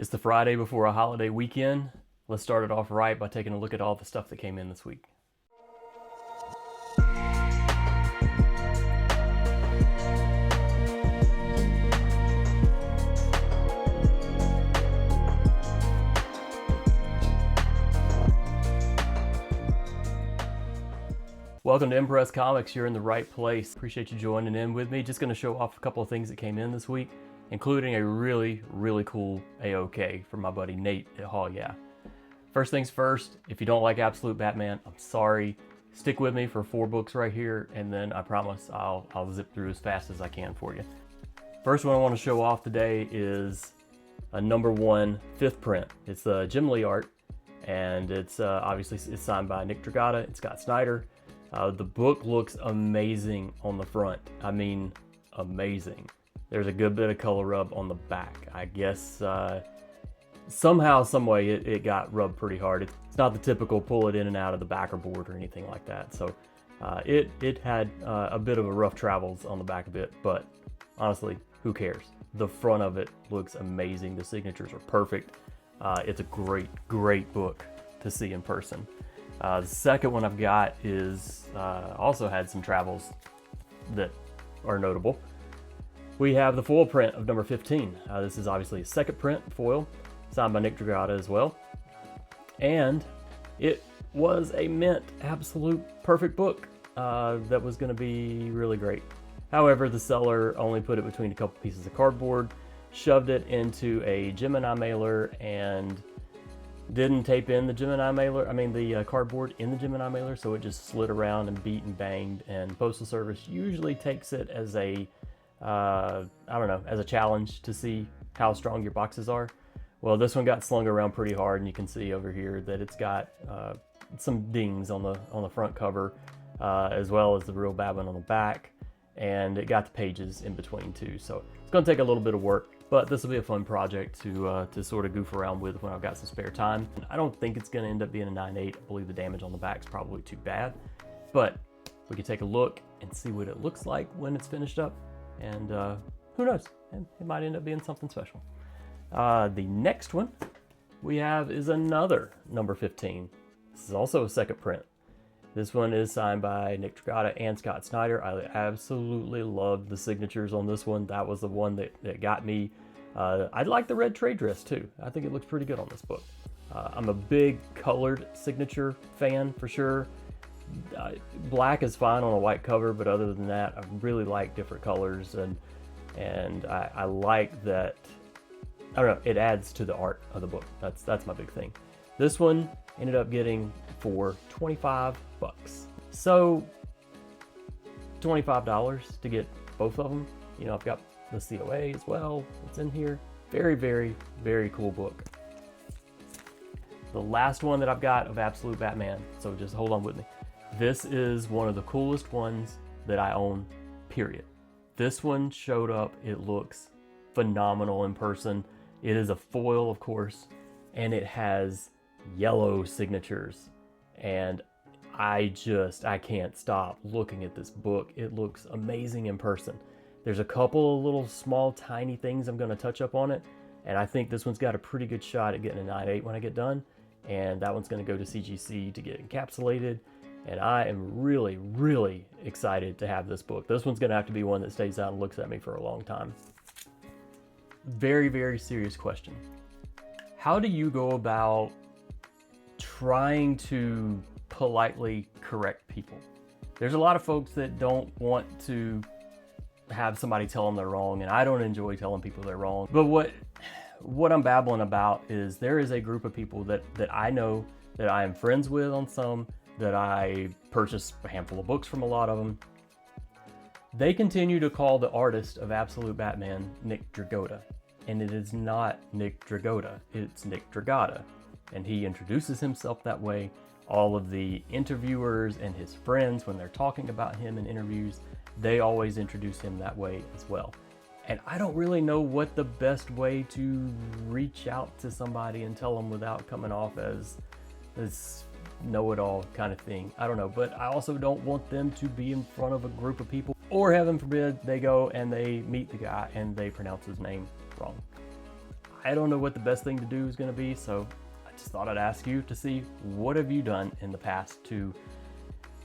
It's the Friday before a holiday weekend. Let's start it off right by taking a look at all the stuff that came in this week. Welcome to Impress Comics. You're in the right place. Appreciate you joining in with me. Just going to show off a couple of things that came in this week, including a really cool A.O.K from my buddy Nate at Hall Yeah. First things first, if you don't like Absolute Batman, I'm sorry. Stick with me for 4 books right here, and then I promise I'll zip through as fast as I can for you. First one I want to show off today is a #1 5th print. It's the Jim Lee art, and it's obviously it's signed by Nick Dragata and Scott Snyder. The book looks amazing on the front. I mean, amazing. There's a good bit of color rub on the back. I guess somehow, some way, it got rubbed pretty hard. It's not the typical pull it in and out of the backer board or anything like that. So it had a bit of a rough travels on the back of it, but honestly, who cares? The front of it looks amazing. The signatures are perfect. It's a great book to see in person. The second one I've got is also had some travels that are notable. We have the foil print of number 15. This is obviously a second print foil, signed by Nick Dragata as well. And it was a mint, absolute perfect book that was going to be really great. However, the seller only put it between a couple pieces of cardboard, shoved it into a Gemini mailer, and didn't tape in the cardboard in the Gemini mailer, so it just slid around and beat and banged. And Postal Service usually takes it as a as a challenge to see how strong your boxes are. Well, this one got slung around pretty hard, and you can see over here that it's got some dings on the front cover, as well as the real babbin on the back, and it got the pages in between too. So it's going to take a little bit of work, but this will be a fun project to sort of goof around with when I've got some spare time. I don't think it's going to end up being a 9/8. I believe the damage on the back is probably too bad, but we can take a look and see what it looks like when it's finished up, and who knows, it might end up being something special. The next one we have is another number 15. This is also a second print. This one is signed by Nick Dragata and Scott Snyder. I absolutely loved the signatures on this one. That was the one that got me. I like the red trade dress too. I think it looks pretty good on this book. I'm a big colored signature fan for sure. Black is fine on a white cover, but other than that, I really like different colors, and I like that. I don't know, it adds to the art of the book. That's my big thing. This one ended up getting for $25. So $25 to get both of them. You know, I've got the COA as well. It's in here. Very cool book. The last one that I've got of Absolute Batman, so just hold on with me. This is one of the coolest ones that I own, period. This one showed up. It looks phenomenal in person. It is a foil, of course, and it has yellow signatures. And I can't stop looking at this book. It looks amazing in person. There's a couple of little small, tiny things I'm going to touch up on it, and I think this one's got a pretty good shot at getting a 9/8 when I get done. And that one's going to go to CGC to get encapsulated. And I am really excited to have this book. This one's going to have to be one that stays out and looks at me for a long time. Very serious question. How do you go about trying to politely correct people? There's a lot of folks that don't want to have somebody tell them they're wrong, and I don't enjoy telling people they're wrong. But what I'm babbling about is there is a group of people that I know, that I am friends with on some, that I purchased a handful of books from, a lot of them. They continue to call the artist of Absolute Batman Nick Dragota, and it is not Nick Dragota, it's Nick Dragata. And he introduces himself that way. All of the interviewers and his friends, when they're talking about him in interviews, they always introduce him that way as well. And I don't really know what the best way to reach out to somebody and tell them without coming off as this know-it-all kind of thing. I don't know, but I also don't want them to be in front of a group of people, or heaven forbid, they go and they meet the guy and they pronounce his name wrong. I don't know what the best thing to do is going to be, so I just thought I'd ask you to see what have you done in the past to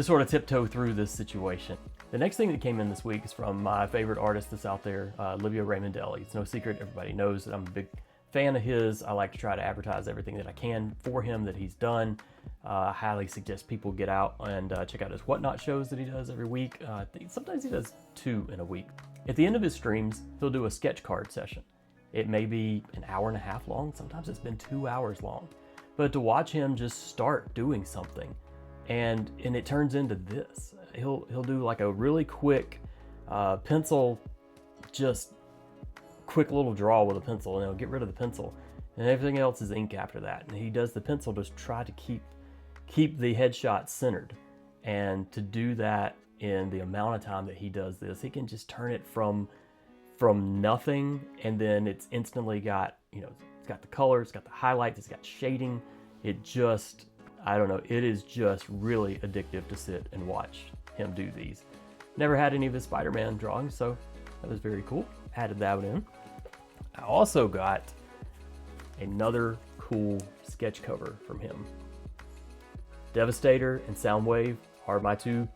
sort of tiptoe through this situation. The next thing that came in this week is from my favorite artist that's out there, Livio Raimondelli. It's no secret, everybody knows that I'm a big fan of his. I like to try to advertise everything that I can for him that he's done. I highly suggest people get out and check out his Whatnot shows that he does every week. I think sometimes he does 2 in a week. At the end of his streams, he'll do a sketch card session. It may be an hour and a half long. Sometimes it's been 2 hours long. But to watch him just start doing something and it turns into this. He'll do like a really quick pencil, just quick little draw with a pencil, and he'll get rid of the pencil, and everything else is ink after that. And he does the pencil to try to keep the headshot centered. And to do that in the amount of time that he does this, he can just turn it from nothing, and then it's instantly got, it's got the color, it's got the highlights, it's got shading. It just, I don't know, it is just really addictive to sit and watch him do these. Never had any of his Spider-Man drawings, so that was very cool. Added that one in. I also got another cool sketch cover from him. Devastator and Soundwave are my two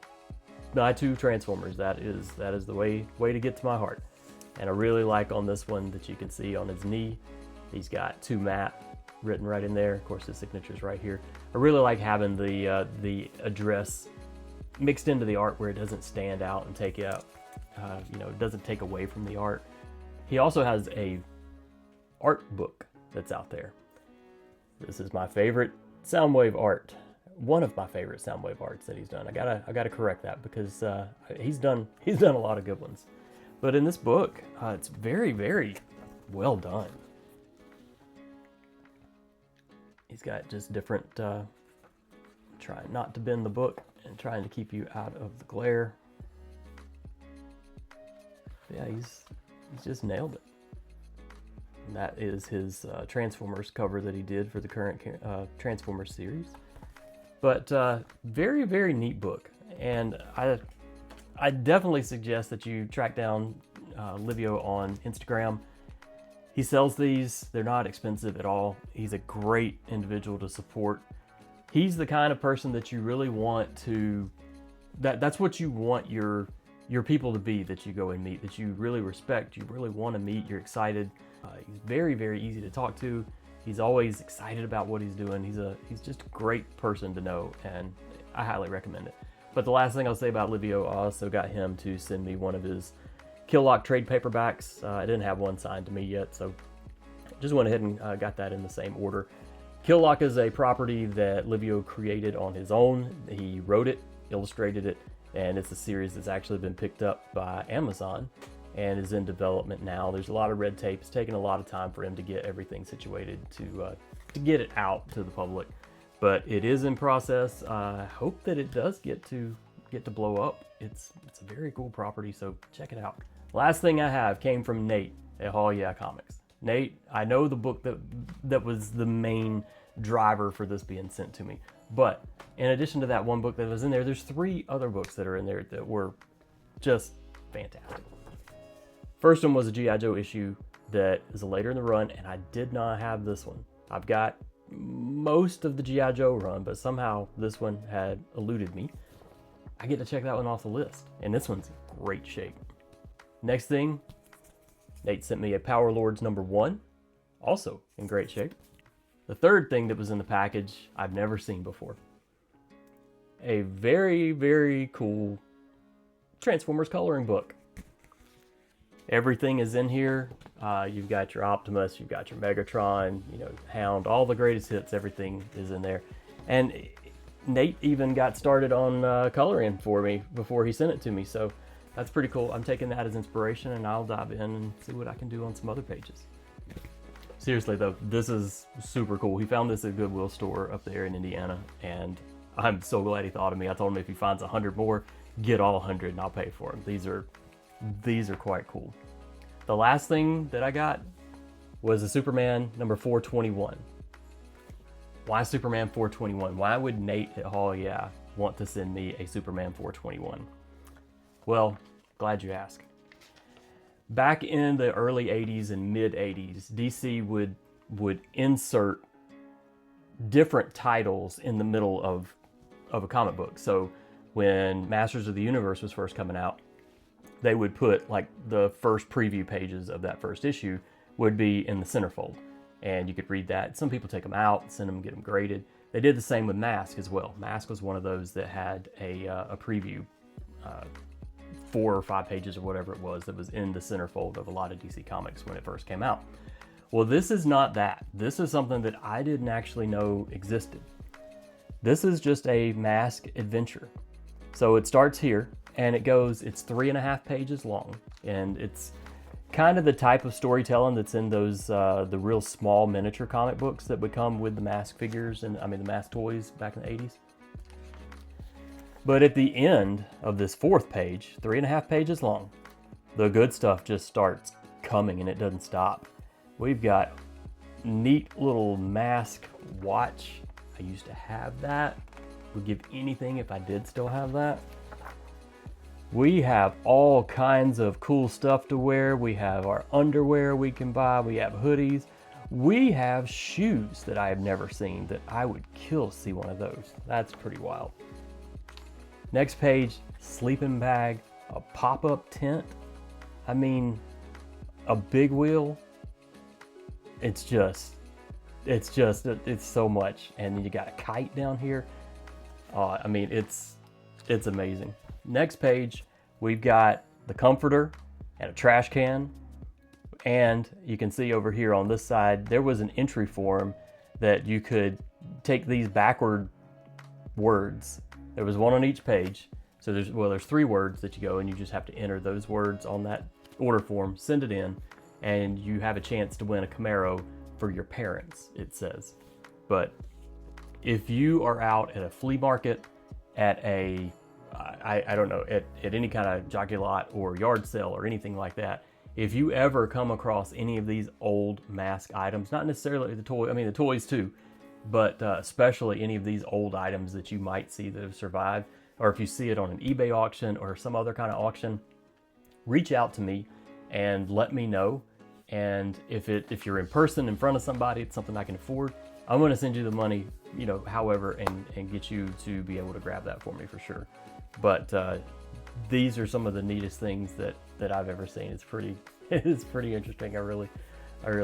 Transformers. That is the way to get to my heart. And I really like on this one that you can see on his knee, he's got 2 Matt written right in there. Of course, his signature's right here. I really like having the address mixed into the art where it doesn't stand out and take out, it doesn't take away from the art. He also has a art book that's out there. This is my favorite Soundwave art. One of my favorite Soundwave arts that he's done. I gotta correct that because he's done a lot of good ones. But in this book, it's very, very well done. He's got just different, trying not to bend the book and trying to keep you out of the glare. Yeah, he's just nailed it. And that is his Transformers cover that he did for the current Transformers series. But very, very neat book. And I definitely suggest that you track down Livio on Instagram. He sells these. They're not expensive at all. He's a great individual to support. He's the kind of person that you really want to, that's what you want your people to be, that you go and meet, that you really respect, you really want to meet, you're excited. He's very, very easy to talk to. He's always excited about what he's doing. He's just a great person to know, and I highly recommend it. But the last thing I'll say about Livio, I also got him to send me one of his Kill-Lock trade paperbacks. I didn't have one signed to me yet, so just went ahead and got that in the same order. Kill-Lock is a property that Livio created on his own. He wrote it, illustrated it, and it's a series that's actually been picked up by Amazon and is in development now. There's a lot of red tape. It's taken a lot of time for him to get everything situated to get it out to the public, but it is in process. I hope that it does get to blow up. It's a very cool property, so check it out. Last thing I have came from Nate at A.O.K Comics. Nate, I know the book that was the main driver for this being sent to me, but in addition to that one book that was in there, there's 3 other books that are in there that were just fantastic. First one was a G.I. Joe issue that is later in the run, and I did not have this one. I've got most of the G.I. Joe run, but somehow this one had eluded me. I get to check that one off the list, and this one's in great shape. Next thing, Nate sent me a Power Lords #1, also in great shape. The third thing that was in the package, I've never seen before. A very, very cool Transformers coloring book. Everything is in here. You've got your Optimus, you've got your Megatron, Hound, all the greatest hits, everything is in there. And Nate even got started on coloring for me before he sent it to me, so that's pretty cool. I'm taking that as inspiration, and I'll dive in and see what I can do on some other pages. Seriously though, this is super cool. He found this at a Goodwill store up there in Indiana, and I'm so glad he thought of me. I told him if he finds 100 more, get all 100 and I'll pay for them. These are quite cool. The last thing that I got was a Superman #421. Why Superman 421? Why would Nate at A.O.K want to send me a Superman 421? Well, glad you asked. Back in the early 80s and mid 80s, DC would insert different titles in the middle of a comic book. So when Masters of the Universe was first coming out, they would put like the first preview pages of that first issue would be in the centerfold, and you could read that. Some people take them out, send them, get them graded. They did the same with Mask as well. Mask was one of those that had a preview, 4 or 5 pages or whatever it was, that was in the centerfold of a lot of DC Comics when it first came out. Well, this is not that. This is something that I didn't actually know existed. This is just a Mask adventure. So it starts here, and it's 3.5 pages long, and it's kind of the type of storytelling that's in those the real small miniature comic books that would come with the Mask figures and the Mask toys back in the 80s. But at the end of this 4th page, 3.5 pages long, the good stuff just starts coming, and it doesn't stop. We've got neat little Mask watch. I used to have that. Would give anything if I did still have that. We have all kinds of cool stuff to wear. We have our underwear we can buy. We have hoodies. We have shoes that I have never seen that I would kill to see one of those. That's pretty wild. Next page, sleeping bag, a pop-up tent. I mean, a big wheel. It's so much. And then you got a kite down here. I mean, it's amazing. Next page, we've got the comforter and a trash can. And you can see over here on this side, there was an entry form that you could take these backward words. There was one on each page. So there's 3 words that you go, and you just have to enter those words on that order form, send it in, and you have a chance to win a Camaro for your parents, it says. But if you are out at a flea market, at a I don't know, at any kind of jockey lot or yard sale or anything like that, if you ever come across any of these old Mask items, not necessarily the toy, the toys too, but especially any of these old items that you might see that have survived, or if you see it on an eBay auction or some other kind of auction, reach out to me and let me know. And if you're in person in front of somebody, it's something I can afford, I'm going to send you the money, however, and get you to be able to grab that for me for sure. But these are some of the neatest things that I've ever seen. It's pretty interesting. I really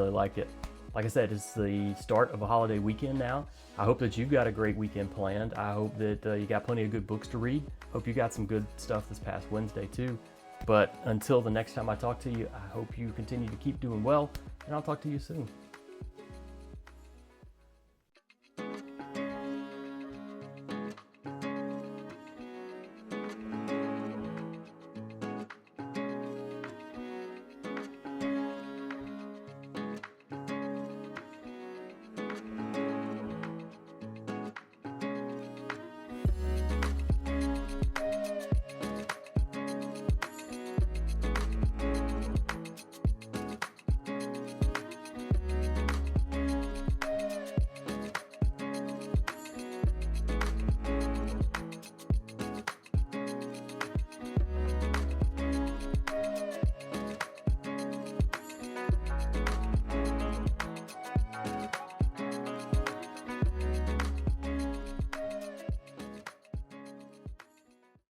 like it. Like I said, it's the start of a holiday weekend now. I hope that you've got a great weekend planned. I hope that you got plenty of good books to read. Hope you got some good stuff this past Wednesday too. But until the next time I talk to you, I hope you continue to keep doing well, and I'll talk to you soon.